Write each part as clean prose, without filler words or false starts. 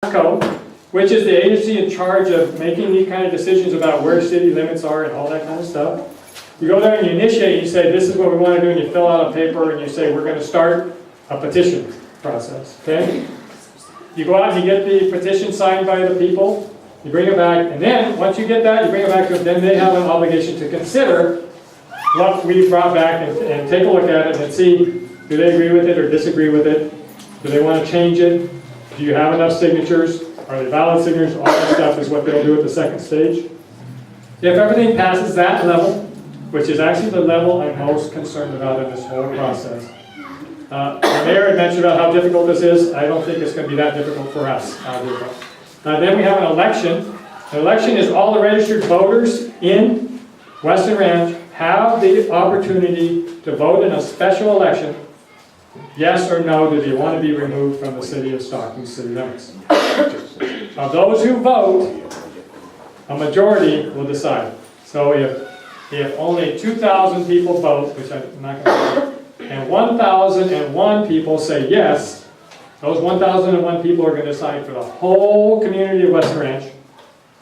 which is the agency in charge of making these kind of decisions about where city limits are and all that kind of stuff. You go there and you initiate, you say, this is what we want to do, and you fill out a paper and you say, we're going to start a petition process, okay? You go out and you get the petition signed by the people, you bring it back, and then, once you get that, you bring it back to them, then they have an obligation to consider what we brought back and take a look at it and see, do they agree with it or disagree with it? Do they want to change it? Do you have enough signatures? Are they valid signatures? All that stuff is what they'll do at the second stage. If everything passes that level, which is actually the level I'm most concerned about in this whole process. The mayor had mentioned about how difficult this is. I don't think it's going to be that difficult for us. Then we have an election. An election is all the registered voters in Western Ranch have the opportunity to vote in a special election. Yes or no, do they want to be removed from the city of Stockton city limits? Of those who vote, a majority will decide. So if only 2,000 people vote, which I'm not going to do, and 1,001 people say yes, those 1,001 people are going to decide for the whole community of Western Ranch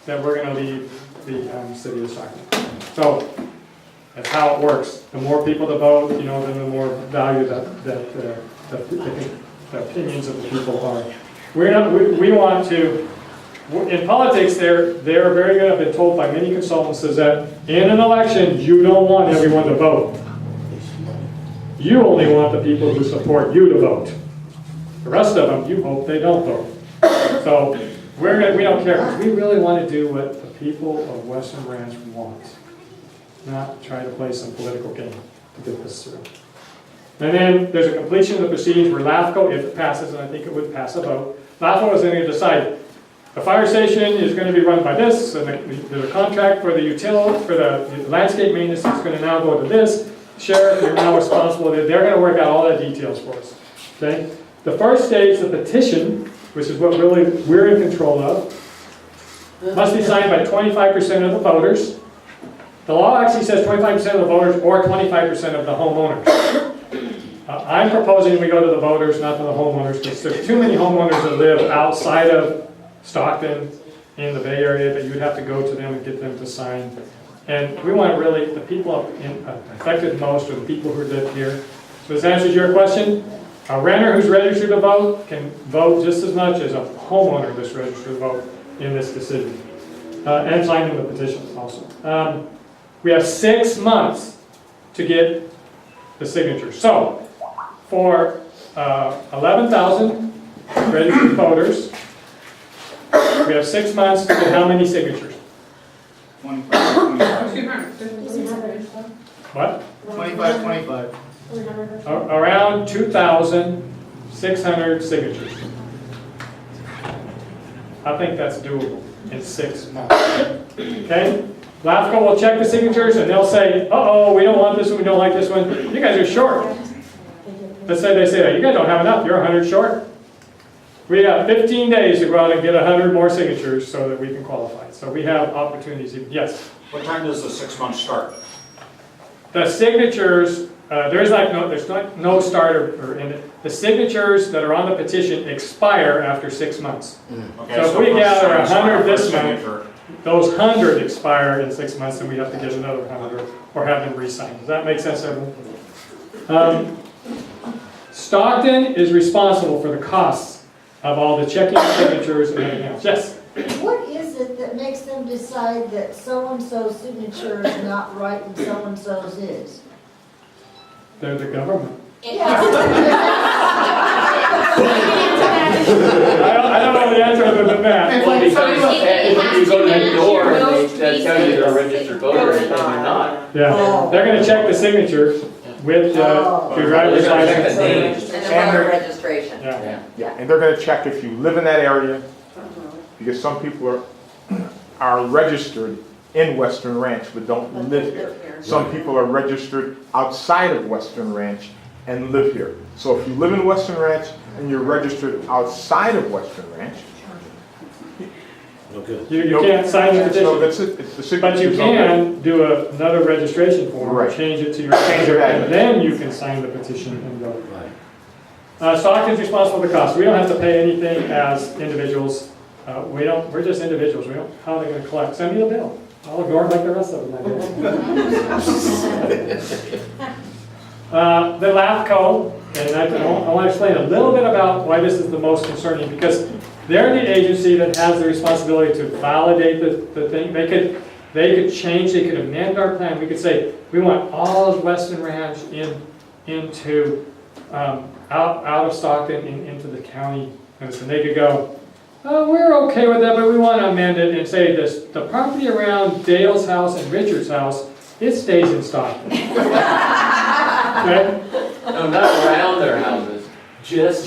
that we're going to leave the city of Stockton. So that's how it works. The more people that vote, then the more value that the opinions of the people are. We want to, in politics, they're very good. I've been told by many consultants is that in an election, you don't want everyone to vote. You only want the people who support you to vote. The rest of them, you hope they don't vote. So we don't care, because we really want to do what the people of Western Ranch want, not try to play some political game to get this through. And then there's a completion of the proceedings where LAFCO, if it passes, and I think it would pass a vote, LAFCO is going to decide the fire station is going to be run by this, and there's a contract for the utility, for the landscape maintenance is going to now go to this. Sheriff, you're now responsible. They're going to work out all the details for us. Okay? The first stage, the petition, which is what really we're in control of, must be signed by 25% of the voters. The law actually says 25% of the voters or 25% of the homeowners. I'm proposing we go to the voters, not to the homeowners, because there's too many homeowners that live outside of Stockton in the Bay Area that you would have to go to them and get them to sign. And we want really, the people affected most are the people who live here. So this answers your question. A renter who's registered to vote can vote just as much as a homeowner that's registered to vote in this decision. And signing the petition also. We have 6 months to get the signatures. So, for 11,000 registered voters, we have 6 months to get how many signatures? 25. What? 25. Around 2,600 signatures. I think that's doable in 6 months. Okay? LAFCO will check the signatures and they'll say, uh-oh, we don't want this one, we don't like this one. You guys are short. Let's say they say, you guys don't have enough, you're 100 short. We have 15 days to go out and get 100 more signatures so that we can qualify. So we have opportunities. Yes? What time does the 6 months start? The signatures, there's no starter in it. The signatures that are on the petition expire after 6 months. Okay, so if we gather 100 this month, signature. those 100 expire in 6 months, and we have to get another 100 or have them re-signed. Does that make sense, everyone? Stockton is responsible for the costs of all the checking signatures and everything else. Yes? What is it that makes them decide that so-and-so's signature is not right and so-and-so's is? They're the government. Yeah. I don't know the answer other than that. Well, because if you go next door and they tell you they're a registered voter and they're not. Yeah, they're going to check the signature with your driver's They're gonna check the license. name. And the voter registration. Yeah. And they're going to check if you live in that area, because some people are registered in Western Ranch but don't live here. Some people are registered outside of Western Ranch and live here. So if you live in Western Ranch and you're registered outside of Western Ranch, You can't sign the petition. so that's it. It's the signature. But you can do another registration form, Right. change it to your Change your and address. then you can sign the petition and go. Stockton's responsible for the cost. We don't have to pay anything as individuals. We're just individuals. We don't, how are they gonna collect? Send me the bill. I'll ignore it like the rest of them. The LAFCO, and I want to explain a little bit about why this is the most concerning, because they're the agency that has the responsibility to validate the thing. They could change, they could amend our plan. We could say, we want all of Western Ranch into, out of Stockton and into the county. And they could go, oh, we're okay with that, but we want to amend it and say this, the property around Dale's house and Richard's house, it stays in Stockton. Okay? No, not around their houses, just.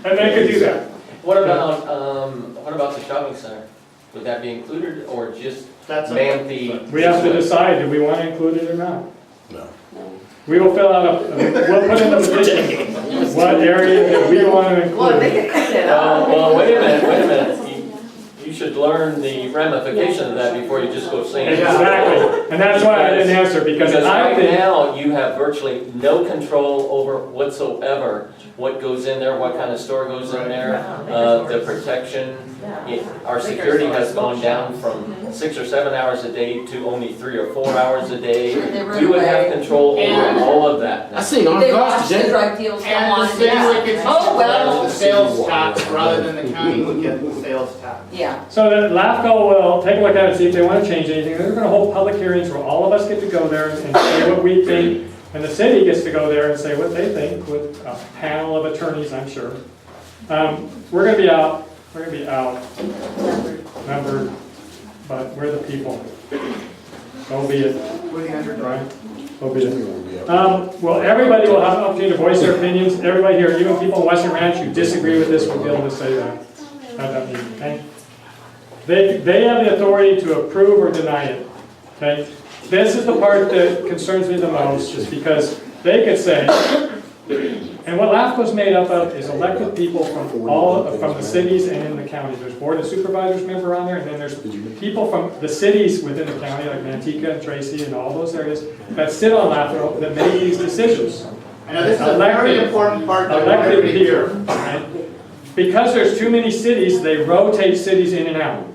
And they could do that. What about the shopping center? Would that be included, or just That's a- Manthe? We have to decide, do we want to include it or not? No. We will fill out we'll put in the petition, what area that we want to Well, they include. can cut it off. Well, wait a minute. You should learn the ramifications of that before you just go saying. Exactly, and that's why I didn't answer, because I right think, now, you have virtually no control over whatsoever what goes in there, what kind of store goes in there, the protection. Our security has gone down from 6 or 7 hours a day to only 3 or 4 hours a day. You would have control over all of that. I seen on They cars watch the today. drug deals go And the on. city would get Oh, well. the sales tax rather than the county would get the sales tax. Yeah. so that LAFCO will take a look at it, see if they want to change anything. They're going to hold public hearings where all of us get to go there and say what we think, and the city gets to go there and say what they think with a panel of attorneys, I'm sure. We're going to be outnumbered, but we're the people. So be it. We're the underdog. Right? So be it. Well, everybody will have an opportunity to voice their opinions. Everybody here, even people in Western Ranch who disagree with this, will be able to say that at that meeting, okay? They have the authority to approve or deny it, okay? This is the part that concerns me the most, is because they could say, and what LAFCO's made up of is elected people from the cities and in the county. There's board of supervisors member on there, and then there's people from the cities within the county, like Manteca and Tracy and all those areas, that sit on LAFCO that make these decisions. I know this is a very important part that I want Elected everybody to hear. people, right? Because there's too many cities, they rotate cities in and out.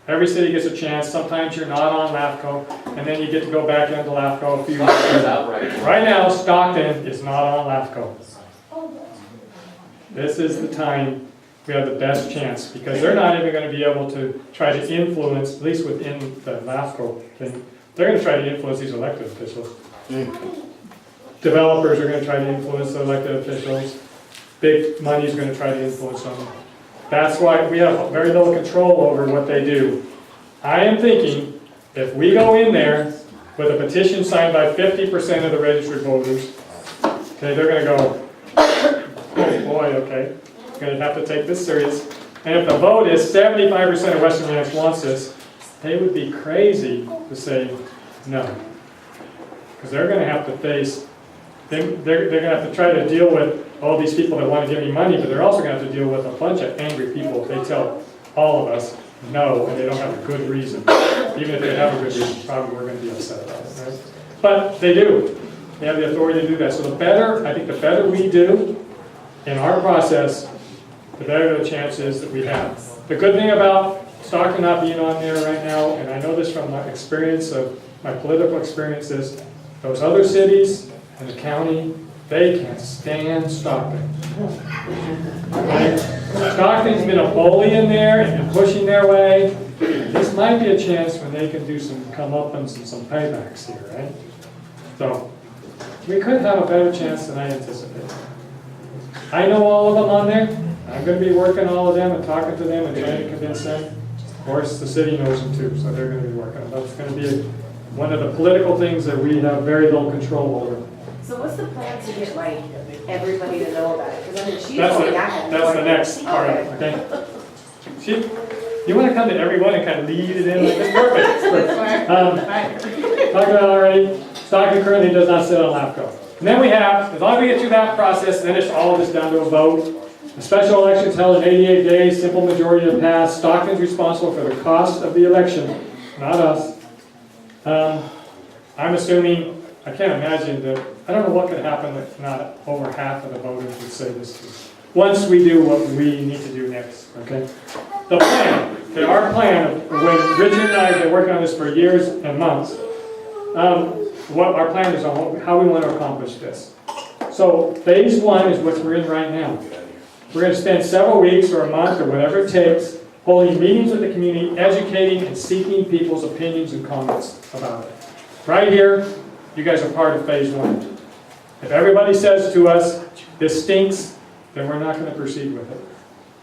Every city gets a chance. Sometimes you're not on LAFCO, and then you get to go back into LAFCO a few years later. Outright. Right now, Stockton is not on LAFCO. This is the time we have the best chance, because they're not even going to be able to try to influence, at least within the LAFCO thing, they're going to try to influence these elected officials. Developers are going to try to influence the elected officials. Big money is going to try to influence them. That's why we have very little control over what they do. I am thinking, if we go in there with a petition signed by 50% of the registered voters, okay, they're going to go, oh boy, okay, going to have to take this serious. And if the vote is 75% of Western Ranch wants this, they would be crazy to say no. Because they're going to have to face, they're going to have to try to deal with all these people that want to give me money, but they're also going to have to deal with a bunch of angry people if they tell all of us no, and they don't have a good reason. Even if they have a good reason, probably we're going to be upset about it, right? But they do. They have the authority to do that. So the better, I think the better we do in our process, the better the chance is that we have. The good thing about Stockton not being on there right now, and I know this from my experience of my political experiences, those other cities and the county, they can't stand Stockton. Right? Stockton's been a bully in there and been pushing their way. This might be a chance when they can do some comeuppance and some paybacks here, right? So, we could have a better chance than I anticipated. I know all of them on there. I'm going to be working all of them and talking to them and trying to convince them. Of course, the city knows them too, so they're going to be working on it. That's going to be one of the political things that we have very little control over. So what's the plan to get like everybody to know about it? Because I mean, she's That's only the, got one. that's the next part of it, okay? See, you want to come to everyone and kind of lead it in, like, it's perfect. Talked about already, Stockton currently does not sit on LAFCO. And then we have, as long as we get through that process, then it's all just down to a vote. The special election is held in 88 days, simple majority to pass. Stockton's responsible for the cost of the election, not us. I'm assuming, I can't imagine that I don't know what could happen if not over half of the voters would say this. Once we do what we need to do next, okay? The plan, okay, our plan, when Richard and I have been working on this for years and months, what our plan is on how we want to accomplish this. So phase one is what we're in right now. We're going to spend several weeks or a month or whatever it takes holding meetings with the community, educating and seeking people's opinions and comments about it. Right here, you guys are part of phase one. If everybody says to us, this stinks, then we're not going to proceed with it.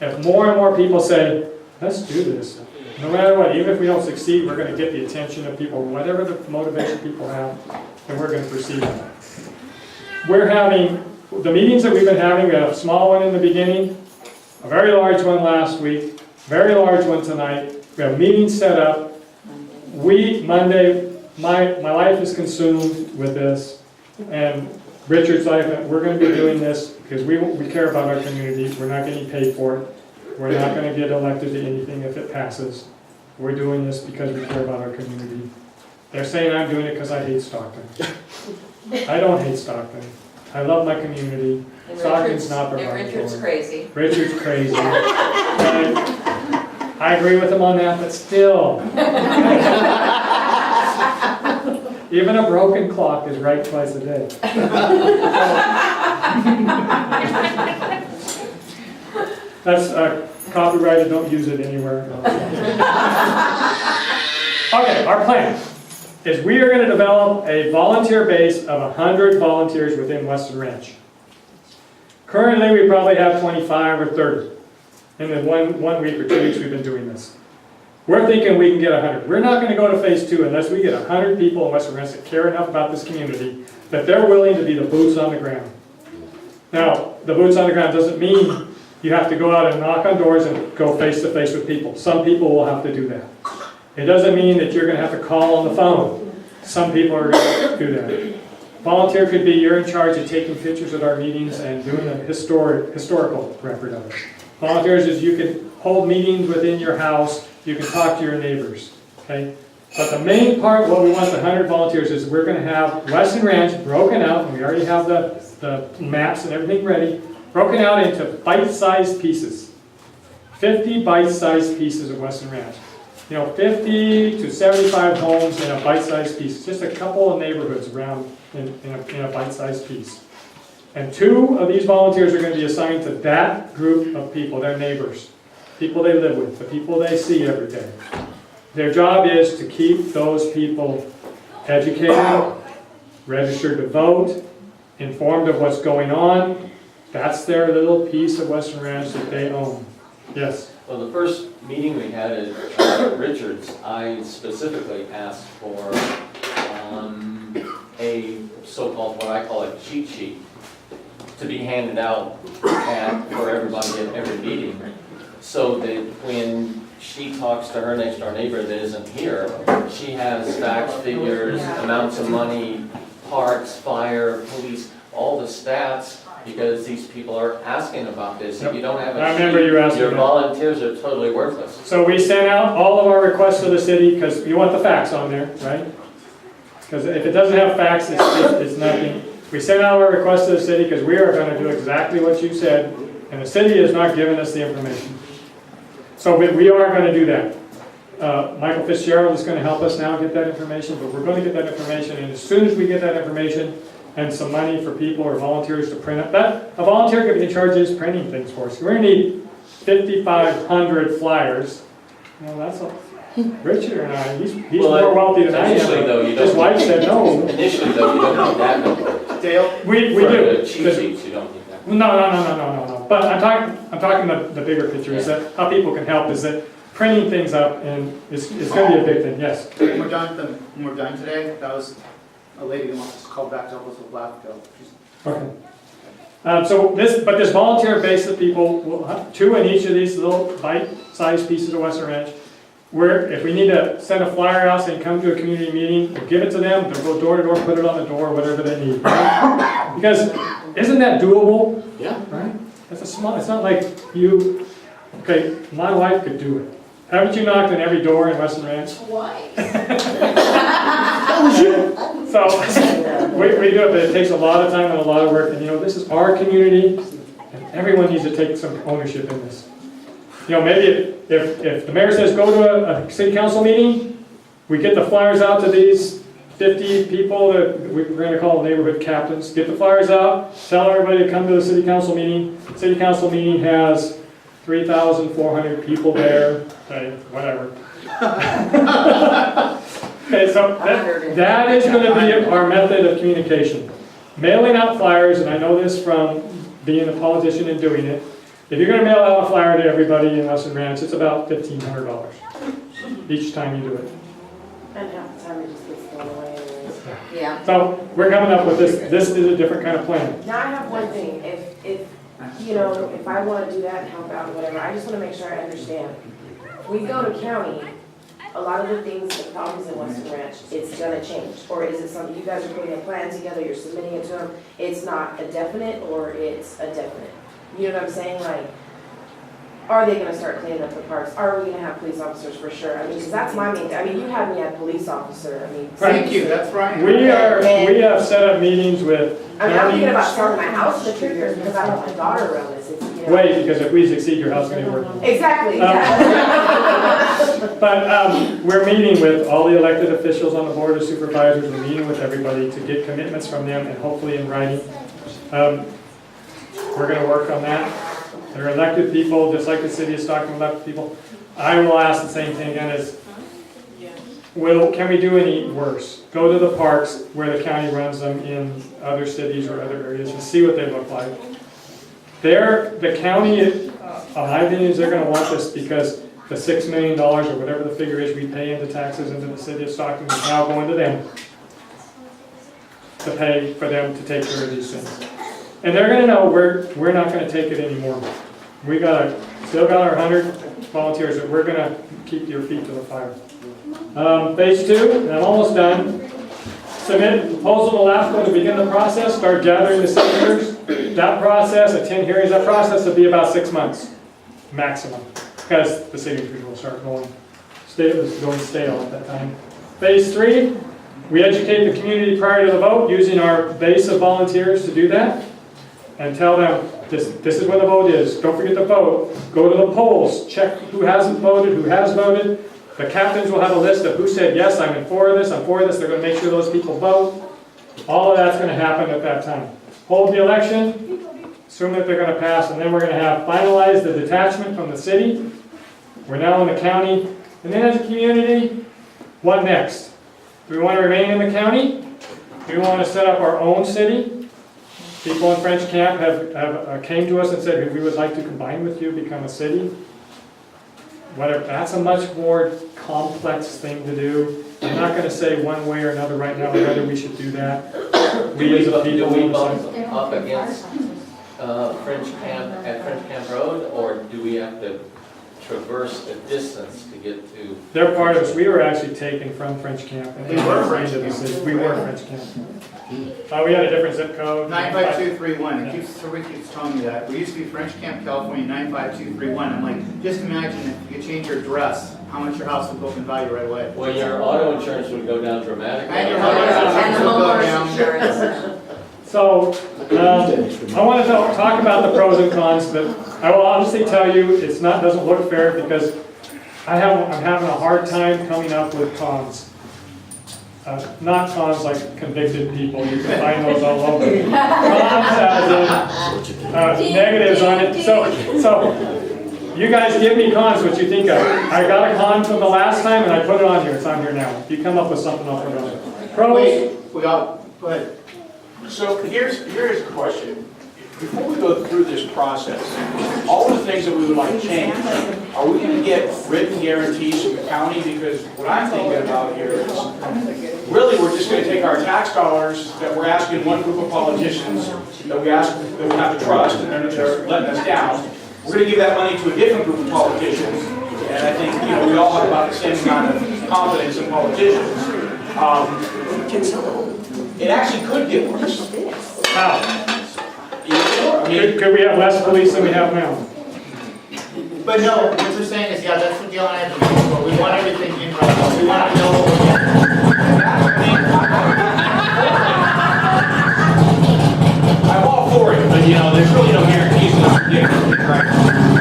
If more and more people say, let's do this, no matter what, even if we don't succeed, we're going to get the attention of people, whatever the motivation people have, then we're going to proceed with it. We're having, the meetings that we've been having, we had a small one in the beginning, a very large one last week, very large one tonight. We have meetings set up. Monday, my life is consumed with this, and Richard's life, we're going to be doing this because we care about our community. We're not getting paid for it. We're not going to get elected to anything if it passes. We're doing this because we care about our community. They're saying I'm doing it because I hate Stockton. I don't hate Stockton. I love my community. And Stockton's not And provided Richard's for. crazy. Richard's crazy. And I agree with him on that, but still. Even a broken clock is right twice a day. That's copyrighted, don't use it anywhere. Okay, our plan is we are going to develop a volunteer base of 100 volunteers within Western Ranch. Currently, we probably have 25 or 30. In the one week or 2 weeks we've been doing this. We're thinking we can get 100. We're not going to go to phase two unless we get 100 people in Western Ranch that care enough about this community that they're willing to be the boots on the ground. Now, the boots on the ground doesn't mean you have to go out and knock on doors and go face to face with people. Some people will have to do that. It doesn't mean that you're going to have to call on the phone. Some people are going to do that. Volunteer could be you're in charge of taking pictures at our meetings and doing a historical record of it. Volunteers is you can hold meetings within your house, you can talk to your neighbors, okay? But the main part, what we want the 100 volunteers is we're going to have Western Ranch broken out, and we already have the maps and everything ready, broken out into bite-sized pieces. 50 bite-sized pieces of Western Ranch. You know, 50 to 75 homes in a bite-sized piece. Just a couple of neighborhoods around in a bite-sized piece. And 2 of these volunteers are going to be assigned to that group of people, their neighbors, people they live with, the people they see every day. Their job is to keep those people educated, registered to vote, informed of what's going on. That's their little piece of Western Ranch that they own. Yes? Well, the first meeting we had at Richard's, I specifically asked for a so-called, what I call a cheat sheet, to be handed out for everybody at every meeting, so that when she talks to her next door neighbor that isn't here, she has facts, figures, amounts of money, parks, fire, police, all the stats, because these people are asking about this. If you don't have I a remember you sheet, asking your that. volunteers are totally worthless. So we sent out all of our requests to the city, because you want the facts on there, right? Because if it doesn't have facts, it's nothing. We sent out our request to the city because we are going to do exactly what you said, and the city has not given us the information. So we are going to do that. Michael Fitzgerald is going to help us now get that information, but we're going to get that information, and as soon as we get that information and some money for people or volunteers to print it, a volunteer could be in charge of just printing things for us. We're going to need 5,500 flyers. Well, that's a Richard and I, he's Well, more wealthy than I initially, though, am. you His don't wife need- said no. Initially, though, you don't need that number. Dale? We For do. the cheat sheets, you don't need that. No. But I'm talking the bigger picture is that how people can help is that printing things up and it's going to be a big thing. Yes. When we're done today, that was a lady who wants to call back to help us with Blackville. Okay. So this volunteer base of people, will have 2 in each of these little bite-sized pieces of Western Ranch. Where if we need to send a flyer out saying come to a community meeting, we'll give it to them, they'll go door to door, put it on the door, whatever they need. Right? Because isn't that doable? Yeah. Right? It's not like you, okay, my wife could do it. Haven't you knocked on every door in Western Ranch? Why? So, we do it, but it takes a lot of time and a lot of work, and you know, this is our community, and everyone needs to take some ownership in this. You know, maybe if the mayor says go to a city council meeting, we get the flyers out to these 50 people that we're gonna call neighborhood captains, get the flyers out, tell everybody to come to the city council meeting. City council meeting has 3,400 people there, okay, whatever. Okay, so that is gonna be our method of communication. Mailing out flyers, and I know this from being a politician and doing it, if you're gonna mail out a flyer to everybody in Western Ranch, it's about $1,500 each time you do it. And half the time it just gets thrown away anyways. Yeah. So we're coming up with this is a different kind of plan. Now I have one thing, if, you know, if I wanna do that and help out, whatever, I just wanna make sure I understand. We go to county, a lot of the things, the problems in Western Ranch, it's gonna change, or is it something, you guys are putting a plan together, you're submitting it to them, it's not a definite, or it's a definite? You know what I'm saying, like, are they gonna start cleaning up the parks, are we gonna have police officers for sure, I mean, cause that's my main, I mean, you had me at police officer, I mean. Thank you, that's right. We have set up meetings with I mean, I'm thinking about counties. selling my house in a few years, because I want my daughter around this, it's, you know. Wait, because if we succeed, your house is gonna be working. Exactly, But we're meeting with all the elected officials on the board of supervisors, we're meeting with everybody to get commitments from them and hopefully in writing. We're gonna work on that. They're elected people, just like the city of Stockton elected people. I will ask the same thing again as, can we do any worse? Go to the parks where the county runs them in other cities or other areas and see what they look like. The county, my opinion is they're gonna want this because the $6 million or whatever the figure is we pay into taxes into the city of Stockton is now going to them to pay for them to take care of these things. And they're gonna know we're not gonna take it anymore. We still got our 100 volunteers that we're gonna keep your feet to the fire. Phase 2, and I'm almost done. Submit proposal to LAFCO to begin the process, start gathering the signatures. That process, at 10 hearings, that process will be about 6 months, maximum, because the signatures will start going stale at that time. Phase 3, we educate the community prior to the vote using our base of volunteers to do that. And tell them, this is what the vote is. Don't forget to vote. Go to the polls. Check who hasn't voted, who has voted. The captains will have a list of who said, yes, I'm in for this, I'm for this. They're going to make sure those people vote. All of that's going to happen at that time. Hold the election, assume that they're going to pass, and then we're going to have finalized the detachment from the city. We're now in the county. And then as a community, what next? Do we want to remain in the county? Do we want to set up our own city? People in French Camp have came to us and said, we would like to combine with you, become a city. Whatever. That's a much more complex thing to do. I'm not going to say one way or another right now whether we should do that. We as a people Do we will bump decide. up against French Camp Road, or do we have to traverse a distance to get to? They're part of us. We were actually taken from French Camp. And We were brought French into the Camp. city. We were French Camp. We had a different zip code. 95231, somebody keeps telling me that. We used to be French Camp, California, 95231. I'm like, just imagine if you could change your address, how much your house would go up in value right away. Well, your auto insurance would go down dramatically. And your And the homeowner's insurance. So, I want to talk about the pros and cons, but I will honestly tell you, doesn't look fair because I'm having a hard time coming up with cons. Not cons like convicted people, you can find those all over. Cons as in, negatives on it. So, you guys give me cons, what you think of. I got a con from the last time and I put it on here, it's on here now. If you come up with something, I'll put it on there. Pros, Wait, go ahead. So here's a question. Before we go through this process, all the things that we would like to change, are we going to get written guarantees from the county? Because what I'm thinking about here is, really, we're just going to take our tax dollars that we're asking one group of politicians that we have to trust, and they're letting us down. We're going to give that money to a different group of politicians, and I think we all have about the same amount of confidence in politicians. It actually could get worse. how? I mean, Could we have less police than we have now? But no, what you're saying is, yeah, that's what Gail and I have to do, but we want everything in writing. We want to know what we're getting. for it, but you know, there's really no guarantees what we're doing.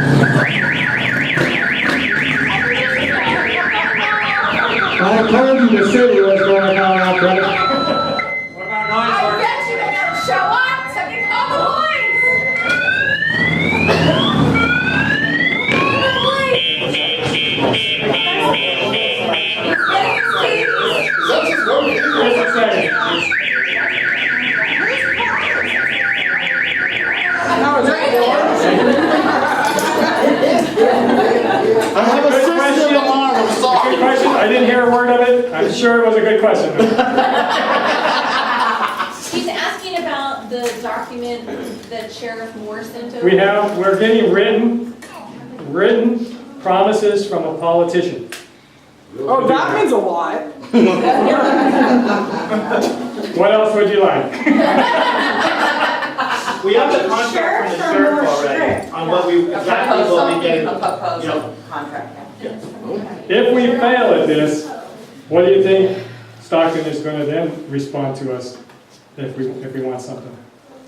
I told you the city was going to come out, brother. What about noise I ordinance? bet you they don't show up, so you call the police. What's it say? I have a Good system question. alarm, I'm Good sorry. question. I didn't hear a word of it. I'm sure it was a good question. He's asking about the document that Sheriff Moore sent over. We're getting written promises from a politician. Oh, that means a lot. What else would you like? We have the contract from the sheriff already on what we, exactly what we getting, you know. Contract. If we fail at this, what do you think Stockton is going to then respond to us if we want something?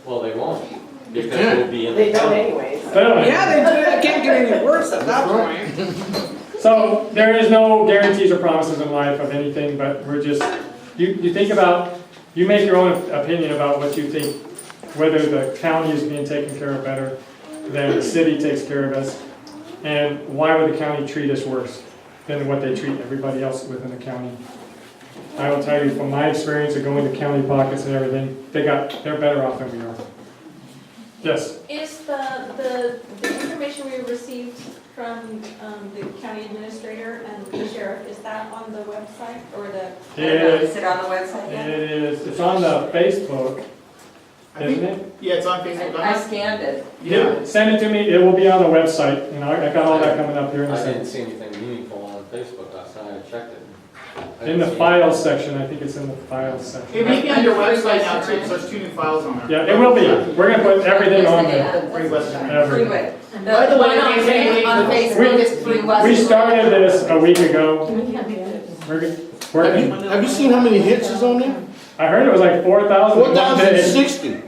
Well, they won't, because we'll be in the They don't county. anyways. Fail. Yeah, they do. It can't get any worse at that point. So there is no guarantees or promises in life of anything, but we're just, you think about, you make your own opinion about what you think, whether the county is being taken care of better than the city takes care of us, and why would the county treat us worse than what they treat everybody else within the county. I will tell you from my experience of going to county pockets and everything, they're better off than we are. Yes? Is the information we received from the county administrator and the sheriff, is that on the website or the? Is it on the website It is, it's on the Facebook, I isn't think, it? yeah, it's on Facebook. I scanned it. Yeah. Send it to me, it will be on the website, and I got all that coming up here in a I didn't second. see anything meaningful on Facebook last night, I checked it. I In the didn't see files section, I think it's in the files It section. may be on your website now too, so there's 2 new files on there. Yeah, it will be, we're gonna put everything on there. Free Western. Everything. By the way, one on Facebook is Free West. We started this a week ago. We're working, Have you seen how many hits is on there? I heard it was like 4,000 in one day. 4,060.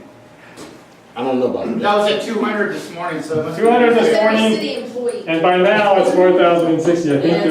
I don't know about that. That was at 200 this morning, so it must be. 200 this Every morning, city employee. and by now it's 4,060, I think.